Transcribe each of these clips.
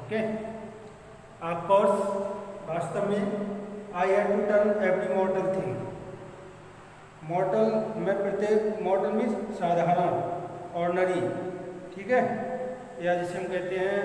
Okay. Of course वास्तव में I had to turn every model thing, model में प्रत्येक मॉडल में साधारण ऑर्डनरी, ठीक है, या जिसे हम कहते हैं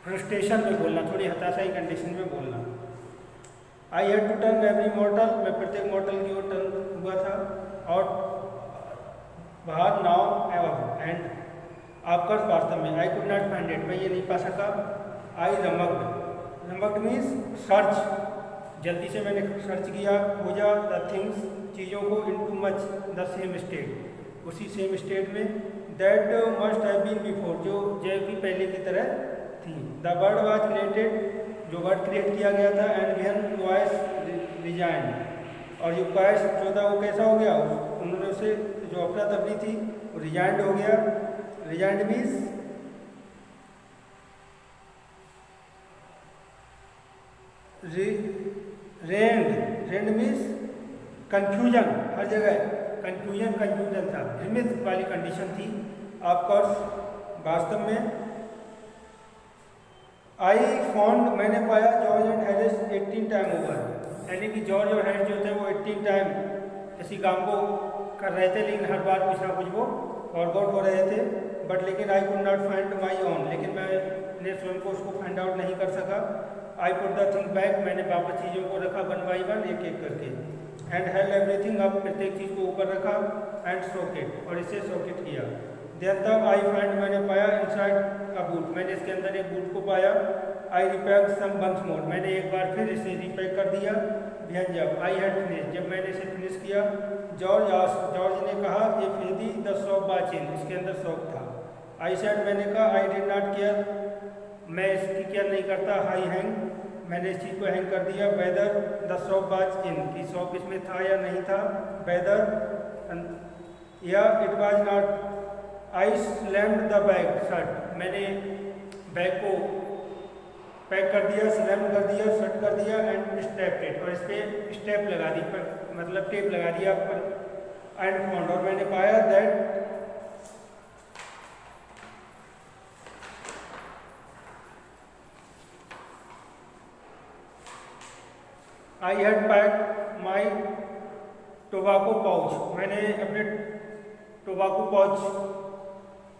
फ्रस्ट्रेशन में बोलना, थोड़ी हताशाई कंडीशन में बोलना। I had to turn every model, मैं प्रत्येक मॉडल की ओर टर्न हुआ था और बाहर नाउ एंड ऑफकोर्स वास्तव में I could not find it, मैं ये नहीं पा सका। आई रमक्ड मीन्स सर्च, जल्दी से मैंने सर्च किया, खोजा द थिंग्स चीज़ों को into much the same state, उसी सेम स्टेट में that must have been before, जो कि पहले की तरह थी। द वर्ड वाज क्रिएटेड, जो वर्ड क्रिएट किया गया था, एंड व्हेन क्वाइस रिजाइन, और जो क्वाइस जो था वो कैसा हो गया, उन्होंने उसे जो अफरा तफरी थी वो रिजाइंड हो गया। Resigned means rend means confusion, हर जगह कंफ्यूजन था, भ्रमित वाली कंडीशन थी। ऑफकोर्स वास्तव में आई फाउंड, मैंने पाया George and Harris 18 time over, यानी कि जॉर्ज और हैरिस जो थे वो 18 टाइम इसी काम को कर रहे थे, लेकिन हर बार कुछ ना कुछ वो फॉरगॉट हो रहे थे। बट लेकिन I could not find my own, लेकिन मैं स्वयं को उसको फाइंड आउट नहीं कर सका। I put the thing back, मैंने वापस चीज़ों को रखा वन बाई वन, एक एक करके। एंड हेल्ड एवरीथिंग अप, प्रत्येक चीज़ को ऊपर रखा। एंड सॉकेट, और इसे सॉकेट किया। देन तब आई फाइंड, मैंने पाया इनसाइड अ बूट, मैंने इसके अंदर एक बूट को पाया। आई रिपैक सम वंस मोर, मैंने एक बार फिर इसे रिपैक कर दिया। बिहान जब आई हैड फिनिश, जब मैंने इसे फिनिश किया। जॉर्ज ने कहा ये फेदी द शॉप बाचिन, इसके अंदर शॉप था। आई सेड, मैंने कहा आई डिड नॉट केयर, मैं इसकी केयर नहीं करता। आई हैंग, मैंने इस चीज़ को हैंग कर दिया। वेदर द शॉप बाच इन, की शॉप इसमें था या नहीं था। वेदर या it was not. I slammed the bag shut, मैंने बैग को पैक कर दिया, स्लैम कर दिया, शट कर दिया। एंड स्टेप्ड इट, और इस पर स्टेप लगा दी, पर मतलब टेप लगा दिया पर। एंड फाउंड, और मैंने पाया that I had pack my tobacco pouch, मैंने अपने टोबाको पाउच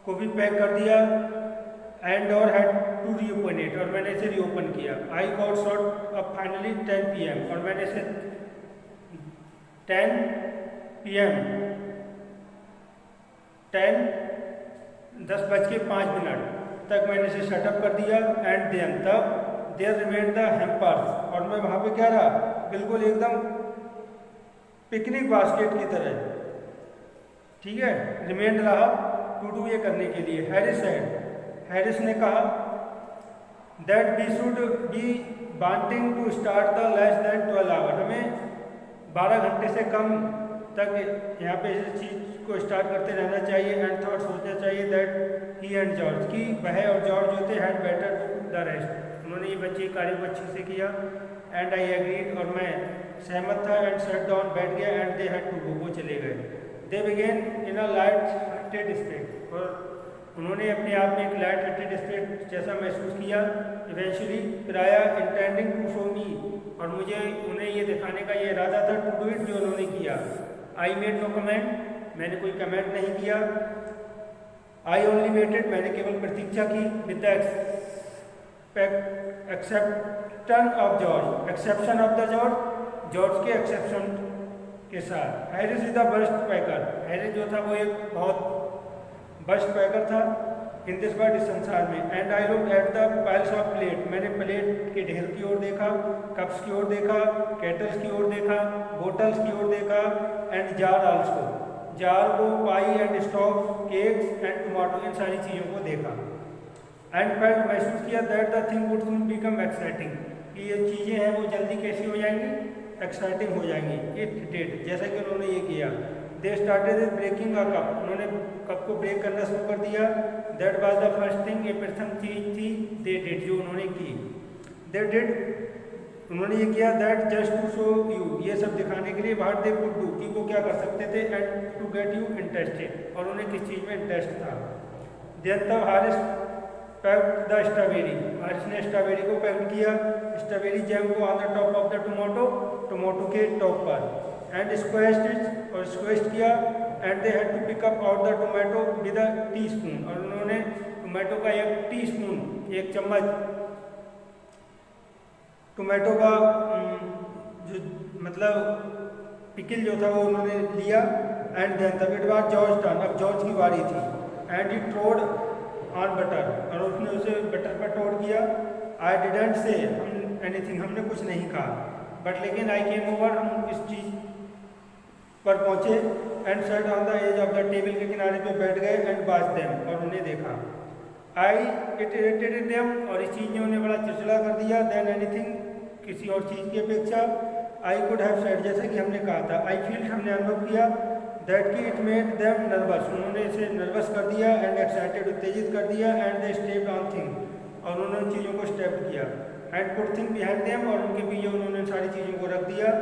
को भी पैक कर दिया। एंड और हैड टू रीओपन इट, और मैंने इसे रीओपन किया। I got shot up finally 10 PM, और मैंने इसे 10 PM 10:05 तक मैंने इसे शटअप कर दिया। एंड देन तब देयर रिमेंड द हैम्पर्स, और मैं वहाँ पे क्या रहा, बिल्कुल एकदम पिकनिक बास्केट की तरह, ठीक है, रिमेंड रहा टू डू, ये करने के लिए। हैरिस ने कहा that we should be wanting to start the less than 12 hour, हमें 12 घंटे से कम तक यहाँ पे इस चीज़ को स्टार्ट करते रहना चाहिए। एंड थॉट, सोचना चाहिए दैट ही एंड जॉर्ज, की वह और जॉर्ज जो थे हैड बेटर द रेस्ट, उन्होंने ये बच्चे कार्य को अच्छे से किया। एंड आई एग्रीड, और मैं सहमत था। एंड सेट डाउन, बैठ गया। And they had to go, वो चले गए। They began in a light hearted state, और उन्होंने अपने आप में एक लाइट हार्टेड स्टेट जैसा महसूस किया। इवेंचुअली प्राया इंटेंडिंग टू शो मी, और मुझे उन्हें ये दिखाने का ये इरादा था टू डू इट, जो उन्होंने किया। आई मेड नो कमेंट, मैंने कोई कमेंट नहीं किया। आई ओनली वेटेड, मैंने केवल प्रतीक्षा की। With the exception of George, exception of the George के एक्सेप्शन के साथ। Harris is the burst packer, Harris जो था वो एक बहुत बर्स्ट पैकर था इन दिस वर्ल्ड, इस संसार में। And I looked at the piles of plate, मैंने प्लेट के ढेर की ओर देखा, कप्स की ओर देखा, केटल्स की ओर देखा, बोटल्स की ओर देखा। एंड जार आल्सो, जार को, pie and stock, cakes and tomato, इन सारी चीज़ों को देखा। एंड फेल्ट, महसूस किया that the thing would soon become exciting, कि ये चीज़ें हैं वो जल्दी कैसी हो जाएंगी, एक्साइटिंग हो जाएंगी। इट डिड, जैसा कि उन्होंने ये किया। They started breaking a cup, उन्होंने कप को ब्रेक करना शुरू कर दिया। That was the first thing, ये प्रथम चीज थी दे डिड, जो उन्होंने की। दे डिड, उन्होंने ये किया। That just to show you, ये सब दिखाने के लिए, व्हाट दे कुड डू, कि वो क्या कर सकते थे। And to get you interested, और उन्हें किस चीज़ में इंटरेस्ट था। देन तब पैक्ड द स्ट्रॉबेरी, हैरिस ने स्ट्रॉबेरी को पैक्ड किया, स्ट्रॉबेरी जैम को on the top of the tomato, tomato के टॉप पर, एंड स्क्वेश्ड इट, और स्क्वेश्ड किया, and they had to pick up out the tomato with a teaspoon, और उन्होंने टोमेटो का 1 टीस्पून, 1 चम्मच टोमेटो का जो मतलब पिकल जो था वो उन्होंने लिया, एंड देन तब इट वाज जॉर्ज टर्न, अब जॉर्ज की बारी थी, एंड ही ट्रोड ऑन बटर, और उसने उसे बटर पर टोड़ किया, आई डिडंट से एनीथिंग, हमने कुछ नहीं कहा, बट लेकिन आई केम ओवर, हम इस चीज़ पर पहुँचे, and set on the edge of the table, के किनारे पे बैठ गए, एंड वॉच देम, और उन्हें देखा, आई इट इरिटेटेड देम, और इस चीज़ ने उन्हें बड़ा चिड़चिड़ा कर दिया, देन एनीथिंग, किसी और चीज़ की अपेक्षा, आई कुड हैव सेड, जैसा कि हमने कहा था, आई फील, हमने अनुभव किया, दैट की इट मेड देम नर्वस, उन्होंने इसे नर्वस कर दिया, एंड एक्साइटेड, उत्तेजित कर दिया, and they stepped on thing, और उन्होंने चीज़ों को स्टेप किया, and put thing behind them, और उनके पीछे उन्होंने सारी चीज़ों को रख दिया,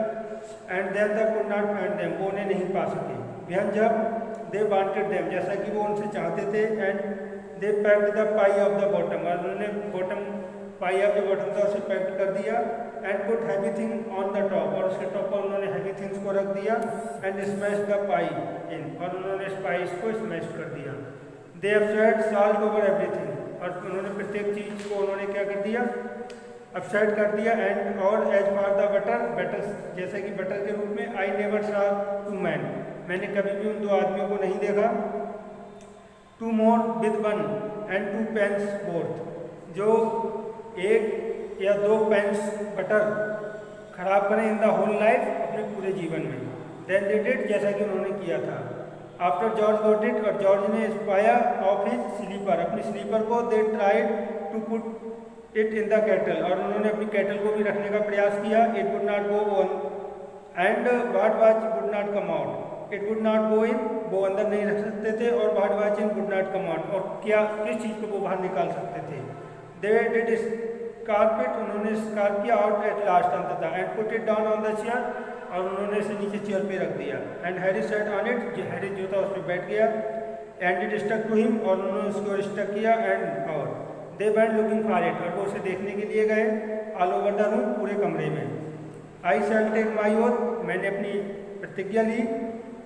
and then the could not find them, वो उन्हें नहीं पा सके, बिहान जब दे वांटेड देम, जैसा कि वो उनसे चाहते थे, and they packed the pi of the bottom, और उन्होंने bottom pi of the bottom था उसे पैक्ड कर दिया, and put heavy thing on the top, और उसके टॉप पर उन्होंने हैवी थिंग्स को रख दिया, एंड स्मैश द पाई इन, और उन्होंने स्पाइस को स्मैश कर दिया, they have said salt over everything, और उन्होंने प्रत्येक चीज़ को उन्होंने क्या कर दिया, अपसेट कर दिया, एंड और as far the butter, butter जैसे कि बटर के रूप में, आई नेवर सॉ 2 मैन, मैंने कभी भी उन 2 आदमियों को नहीं देखा, 2 more with 1 and 2 pence both, जो 1 या 2 पेंस बटर खराब करें इन द होल लाइफ, अपने पूरे जीवन में, देन दे डिड, जैसा कि उन्होंने किया था, आफ्टर जॉर्ज गॉट इट, और जॉर्ज ने पाया ऑफ हिज स्लीपर, अपनी स्लीपर को, they tried to put it in the kettle, और उन्होंने अपनी कैटल को भी रखने का प्रयास किया, it would not go on, and what watch would not come out, it would not go in, वो अंदर नहीं रख सकते थे, और what watch in would not come out, और क्या किस चीज़ को वो बाहर निकाल सकते थे, दे डिड कारपेट, उन्होंने स्कार्प किया, आउट एट लास्ट अंततः, and put it down on the chair, और उन्होंने इसे नीचे चेयर पे रख दिया, and Harry set on it, Harry जो था उस पर बैठ गया, and it stuck to him, और उन्होंने उसको ओर स्टक किया, एंड और they went looking for it, और वो उसे देखने के लिए गए, ऑल ओवर द रूम, पूरे कमरे में, आई शैल टेक माई ओथ, मैंने अपनी प्रतिज्ञा ली,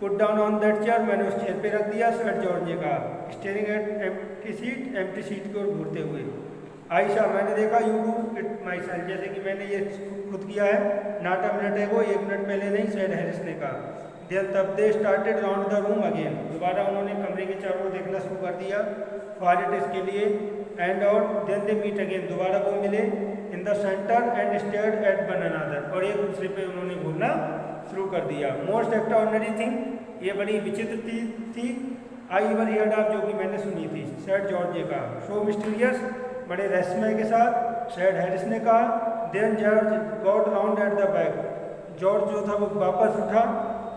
put down on that chair, मैंने उस चेयर पे रख दिया, सेट जॉर्ज ने कहा, स्टेयरिंग एट एम्प्टी सीट की ओर घूरते हुए, आयशा, मैंने देखा, you do it my self, जैसे कि मैंने ये खुद किया है, नॉट अ मिनट एगो, 1 मिनट पहले नहीं, सेड हैरिस ने कहा, देन तब they started round the room again, दोबारा उन्होंने कमरे के चारों ओर देखना शुरू कर दिया, फॉर इट इसके लिए, एंड और देन दे मीट अगेन, दोबारा वो मिले, in the centre, and stared at one another, और एक दूसरे पे उन्होंने घूमना शुरू कर दिया, मोस्ट एक्स्ट्राऑर्डिनरी थिंग, ये बड़ी विचित्र थी, आई एवर हियर्ड ऑफ, जो कि मैंने सुनी थी, सेड जॉर्ज ने कहा, सो मिस्टीरियस, बड़े रहस्यमय के साथ, सेड हैरिस ने कहा, then George got round at the back, George जो था वो वापस उठा,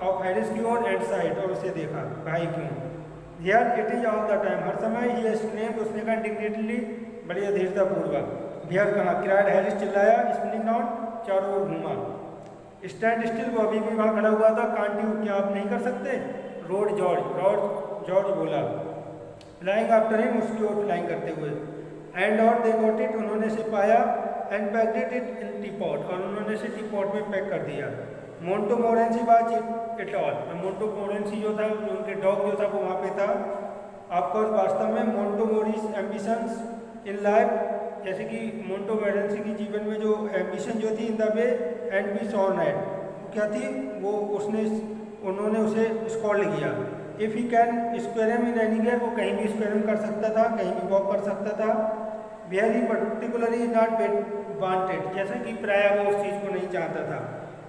ऑफ हैरिस की ओर, एंड साइड, और उसे देखा, भाई क्यों, here it is all the time, हर समय, ही एक्सक्लेम्ड, उसने कहा इंडिग्नेटली, बड़ी अधीरतापूर्वक, हियर कहा, क्राइड हैरिस, चिल्लाया, स्पिनिंग राउंड, चारों ओर घूमा, स्टैंड स्टिल, वो अभी भी वहाँ खड़ा हुआ था, कांट यू, क्या आप नहीं कर सकते, रोड जॉर्ज बोला, फ्लाइंग आफ्टर हिम, उसकी ओर फ्लाइंग करते हुए, एंड और दे गॉट इट, उन्होंने इसे पाया, and packed it in teapot, और उन्होंने इसे टीपॉट में पैक कर दिया, मोंटोमोरेंसी वाच इट ऑल, मोंटोमोरेंसी जो था, उनके डॉग जो था वो वहाँ पे था, ऑफकोर्स वास्तव में मोंटोमोरीज एम्बिशंस इन लाइफ, जैसे कि मोंटोमोरेंसी की जीवन में जो एम्बिशन जो थी, in the way and be son at, क्या थी वो, उन्होंने उसे स्कॉल्ड किया, if he can squirm in anywhere, वो कहीं भी स्क्वेरम कर सकता था, कहीं भी वॉक कर सकता था, where he particularly not wanted, जैसा कि प्राय वो उस चीज़ को नहीं चाहता था,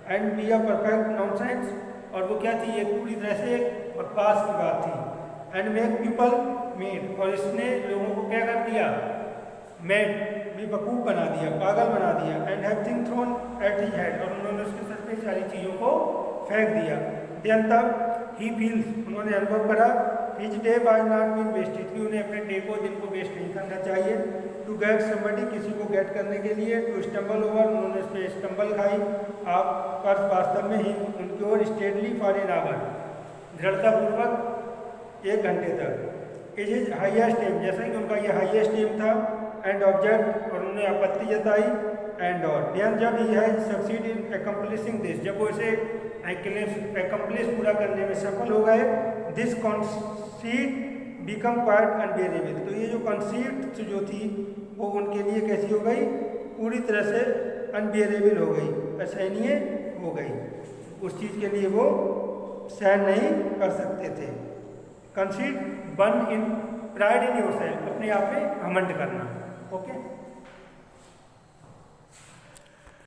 and be a perfect nonsense, और वो क्या थी, एक पूरी तरह से एक बकवास की बात थी, एंड मेक पीपल मेड, और इसने लोगों को क्या कर दिया, मेड, बेवकूफ़ बना दिया, पागल बना दिया, and have thing thrown at his head, और उन्होंने उसके सर पे सारी चीज़ों को फेंक दिया, देन तब ही फील्स, उन्होंने अनुभव करा, his day was not been wasted, कि उन्हें अपने डे को, दिन को वेस्ट नहीं करना चाहिए, टू गेट समबडी, किसी को गेट करने के लिए, टू स्टम्बल ओवर, उन्होंने उस पर स्टम्बल खाई, आप पर वास्तव में ही उनकी ओर स्टेडली फॉर एन आवर, दृढ़तापूर्वक 1 घंटे तक, इज इज हाईएस्ट एम, जैसा कि उनका ये हाईएस्ट एम था एंड ऑब्जेक्ट, और उन्होंने आपत्ति जताई एंड और देन जब he has succeed in accomplishing this, जब वो इसे अकम्पलिश पूरा करने में सफल हो गए, दिस कॉन्सीट बिकम क्वाइट अनबियरेबल, तो ये जो कॉन्सीट जो थी वो उनके लिए कैसी हो गई, पूरी तरह से अनबियरेबल हो गई, असहनीय हो गई, उस चीज़ के लिए वो सहन नहीं कर सकते थे। कंसीट बन इन प्राइड इन योरसेल्फ, अपने आप में घमंड करना। ओके।